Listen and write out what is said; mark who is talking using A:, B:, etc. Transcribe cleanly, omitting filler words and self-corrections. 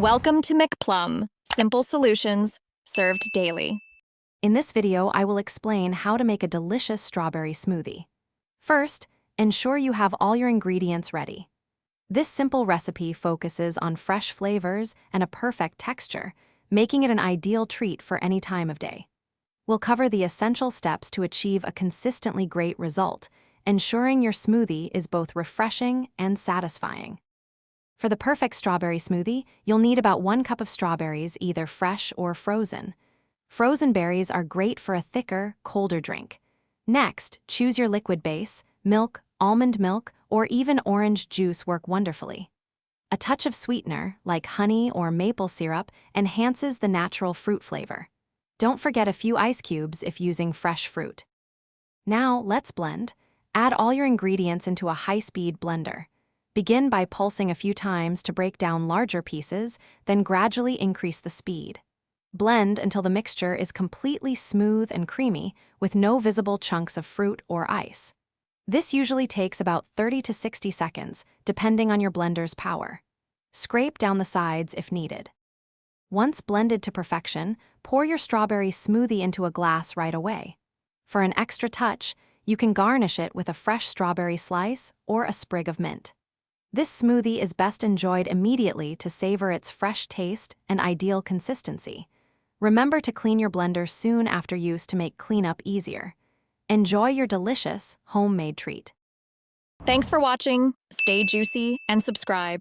A: Welcome to McPlum, simple solutions served daily.
B: In this video, I will explain how to make a delicious strawberry smoothie. First, ensure you have all your ingredients ready. This simple recipe focuses on fresh flavors and a perfect texture, making it an ideal treat for any time of day. We'll cover the essential steps to achieve a consistently great result, ensuring your smoothie is both refreshing and satisfying. For the perfect strawberry smoothie, you'll need about 1 cup of strawberries, either fresh or frozen. Frozen berries are great for a thicker, colder drink. Next, choose your liquid base. Milk, almond milk, or even orange juice work wonderfully. A touch of sweetener, like honey or maple syrup, enhances the natural fruit flavor. Don't forget a few ice cubes if using fresh fruit. Now, let's blend. Add all your ingredients into a high-speed blender. Begin by pulsing a few times to break down larger pieces, then gradually increase the speed. Blend until the mixture is completely smooth and creamy, with no visible chunks of fruit or ice. This usually takes about 30 to 60 seconds, depending on your blender's power. Scrape down the sides if needed. Once blended to perfection, pour your strawberry smoothie into a glass right away. For an extra touch, you can garnish it with a fresh strawberry slice or a sprig of mint. This smoothie is best enjoyed immediately to savor its fresh taste and ideal consistency. Remember to clean your blender soon after use to make cleanup easier. Enjoy your delicious, homemade treat.
A: Thanks for watching. Stay juicy and subscribe.